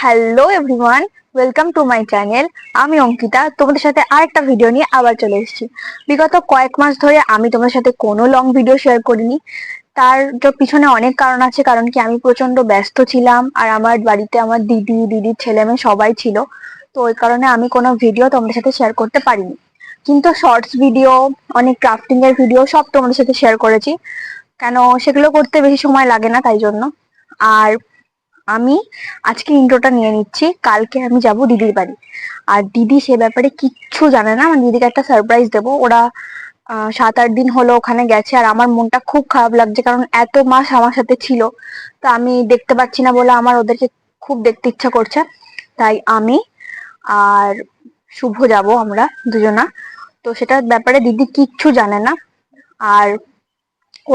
Hello everyone, welcome to my channel. আমি অঙ্কিতা তোমাদের সাথে আরেকটা ভিডিও নিয়ে আবার চলে এসেছি। বিগত কয়েক মাস ধরে আমি তোমাদের সাথে কোনো লং ভিডিও শেয়ার করিনি। তার পিছনে অনেক কারণ আছে, কারণ কি আমি প্রচন্ড ব্যস্ত ছিলাম আর আমার বাড়িতে আমার দিদির ছেলে মেয়ে সবাই ছিল। তো ওই কারণে আমি কোনো ভিডিও তোমাদের সাথে শেয়ার করতে পারিনি, কিন্তু শর্টস ভিডিও, অনেক ক্রাফটিং এর ভিডিও সব তোমাদের সাথে শেয়ার করেছি। কেন, সেগুলো করতে বেশি সময় লাগে না, তাই জন্য। আর আমি আজকে ইন্ট্রোটা নিয়ে নিচ্ছি। কালকে আমি যাব দিদির বাড়ি, আর দিদি সে ব্যাপারে কিচ্ছু জানে না। আমার দিদিকে একটা সারপ্রাইজ দেবো। ওরা 7-8 দিন হলো ওখানে গেছে, আর আমার মনটা খুব খারাপ লাগছে, কারণ এত মাস আমার সাথে ছিল, তো আমি দেখতে পাচ্ছি না বলে আমার ওদেরকে খুব দেখতে ইচ্ছা করছে। তাই আমি আর শুভ যাব, আমরা দুজনা। তো সেটার ব্যাপারে দিদি কিচ্ছু জানে না। আর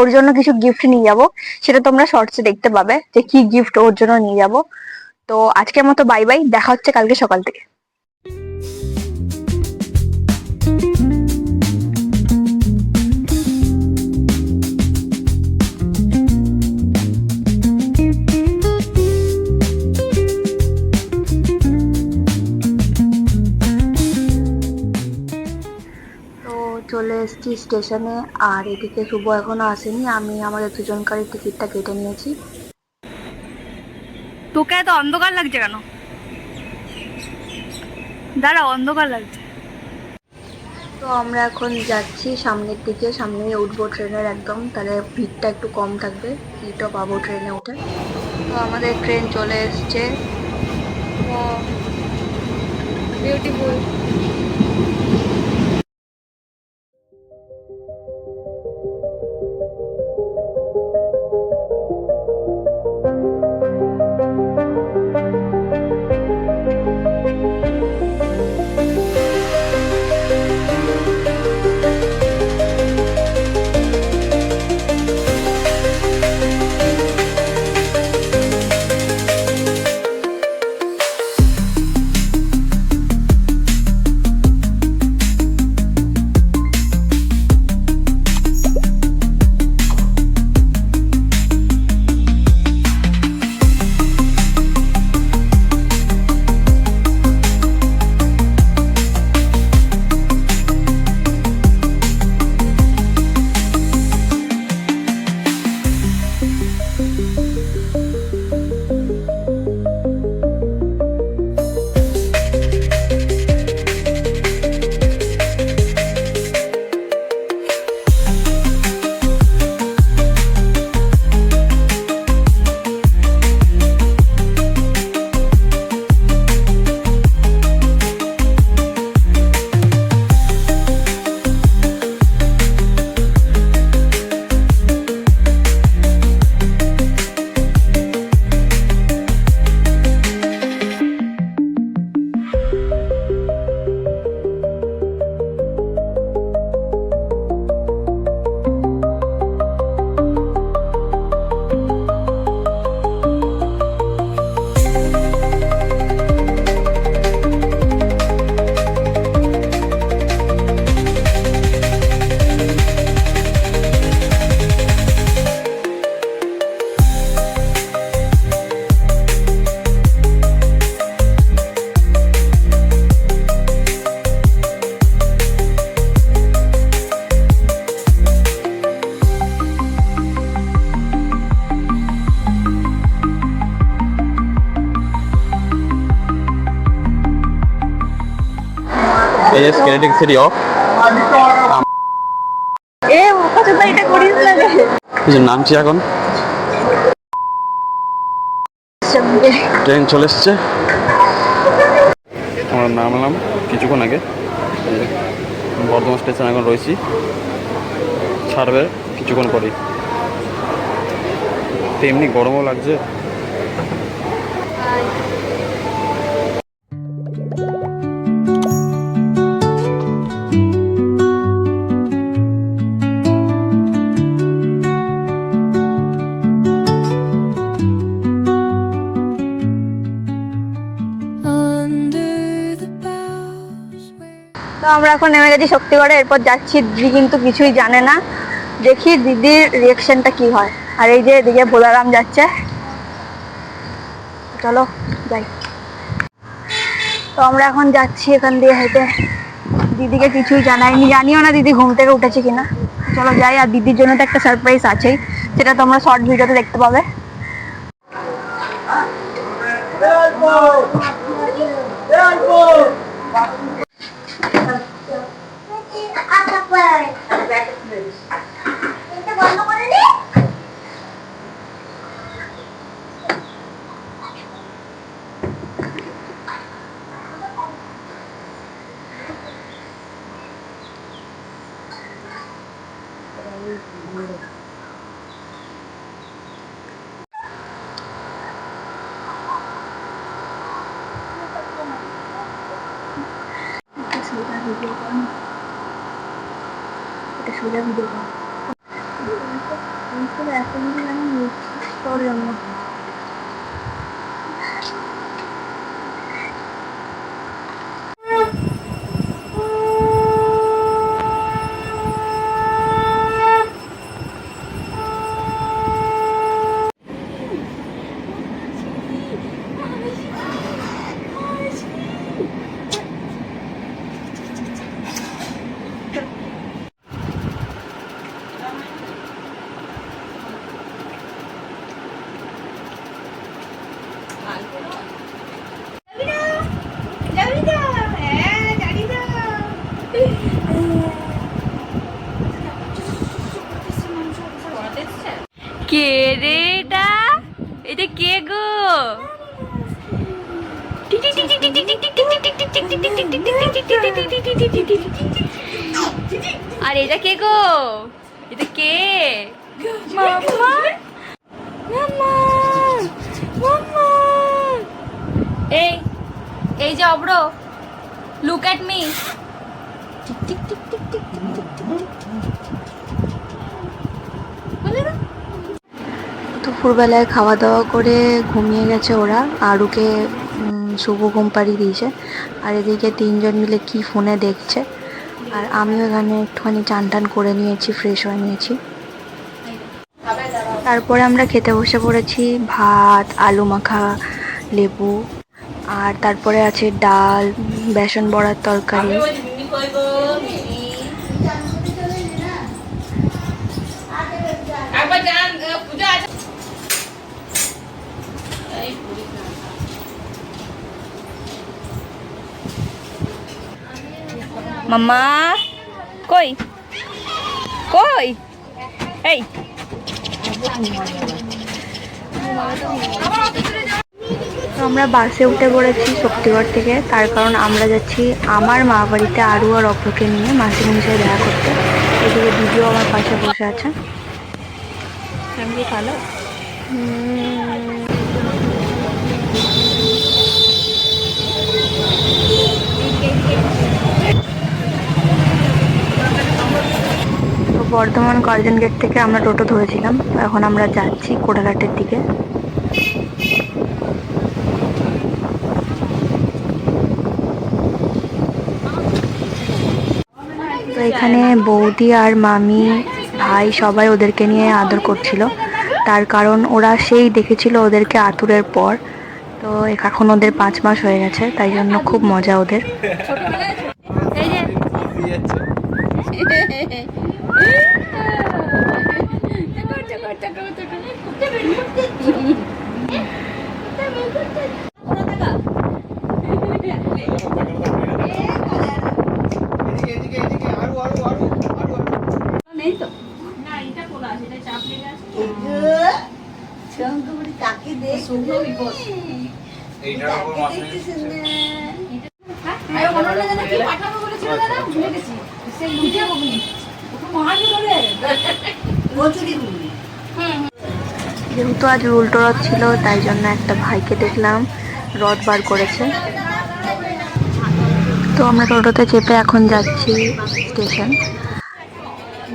ওর জন্য কিছু গিফট নিয়ে যাব, সেটা তোমরা শর্টসে দেখতে পাবে যে কি গিফট ওর জন্য নিয়ে যাব। তো আজকের মতো বাই বাই, দেখা হচ্ছে কালকে সকাল থেকে। তো চলে এসেছি স্টেশনে, আর এদিকে শুভ এখনো আসেনি। আমি আমাদের দুজনকারই টিকিটটা কেটে নিয়েছি। তোকে এত অন্ধকার লাগছে কেন? দাঁড়া, অন্ধকার লাগছে। তো আমরা এখন যাচ্ছি সামনের দিকে, সামনেই উঠবো ট্রেনের একদম, তাহলে ভিড়টা একটু কম থাকবে, সিটও পাবো ট্রেনে উঠে। তো আমাদের ট্রেন চলে এসছে। Beautiful. Yes, kinetic city off. এটা করিস না রে। নামছি এখন, ট্রেন চলে এসছে। আমরা নামলাম কিছুক্ষণ আগে, বর্ধমান স্টেশন এখন রয়েছি, ছাড়বে কিছুক্ষণ পরেই। তেমনি গরমও লাগছে। তো আমরা এখন নেমে গেছি শক্তিগড়ে, এরপর যাচ্ছি। দিদি কিন্তু কিছুই জানে না, দেখি দিদির রিয়াকশনটা কি হয়। আর এই যে এদিকে ভোলারাম যাচ্ছে, চলো যাই। তো আমরা এখন যাচ্ছি এখান দিয়ে হেঁটে। দিদিকে কিছুই জানাইনি, জানিও না দিদি ঘুম থেকে উঠেছে কিনা। চলো যাই, আর দিদির জন্য তো একটা সারপ্রাইজ আছেই, যেটা তোমরা শর্ট ভিডিওতে দেখতে পাবে। এটা সোজা ভিডিও কর। তোর জন্য কে রে এটা? এটা কে গো? আর এটা কে গো? এটা কে? মাম্মা, মাম্মা, মাম্মা। এই এই যে অব্র, লুক এট মি। দুপুরবেলায় খাওয়া দাওয়া করে ঘুমিয়ে গেছে ওরা, আরুকে শুভ ঘুম পাড়িয়ে দিয়েছে। আর এদিকে তিনজন মিলে কি ফোনে দেখছে, আর আমিও এখানে একটুখানি চান টান করে নিয়েছি, ফ্রেশ হয়ে নিয়েছি। তারপরে আমরা খেতে বসে পড়েছি, ভাত, আলু মাখা, লেবু, আর তারপরে আছে ডাল, বেসন বড়ার তরকারি। মাম্মা কই কই? এই তো আমরা বাসে উঠে পড়েছি শক্তিগড় থেকে, তার কারণ আমরা যাচ্ছি আমার মা বাড়িতে আরু আর অভ্রকে নিয়ে মাসিমণির সাথে দেখা করতে। এদিকে দিদিও আমার পাশে বসে আছে। ভালো তো বর্ধমান গার্ডেন গেট থেকে আমরা টোটো ধরেছিলাম, এখন আমরা যাচ্ছি কোটাঘাটের দিকে। তো এখানে বৌদি আর মামি, ভাই সবাই ওদেরকে নিয়ে আদর করছিল, তার কারণ ওরা সেই দেখেছিল ওদেরকে আতুরের পর। তো এখন ওদের 5 মাস হয়ে গেছে, তাই জন্য খুব মজা ওদের। যেহেতু আজ উল্টো রথ ছিল, তাই জন্য একটা ভাইকে দেখলাম রথ বার করেছে। তো আমরা টোটোতে চেপে এখন যাচ্ছি স্টেশন।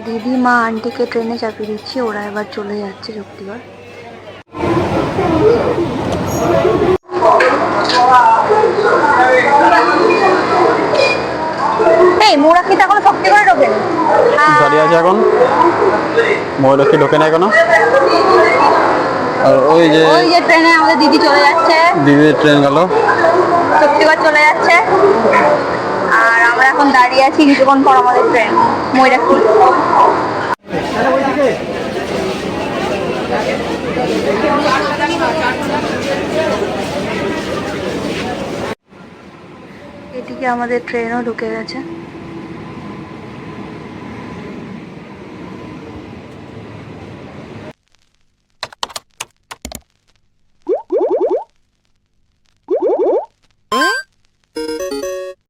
দিদি মা আন্টিকে ট্রেনে চাপিয়ে দিচ্ছি, ওরা এবার চলে যাচ্ছে শক্তিগড়। এই মোরাকি তো এখন শক্তিগড়ে ঢোকেন, দাঁড়িয়ে আছে এখন, ময়ূরক্ষী ঢোকে না এখনো। আর ওই যে ট্রেনে আমাদের দিদি চলে যাচ্ছে। দিদির ট্রেন গেল। শক্তিগড় চলে যাচ্ছে। আর আমরা এখন দাঁড়িয়ে আছি, কিছুক্ষণ পর আমাদের ট্রেন ময়ূরাক্ষী। এদিকে আমাদের ট্রেনও ঢুকে গেছে।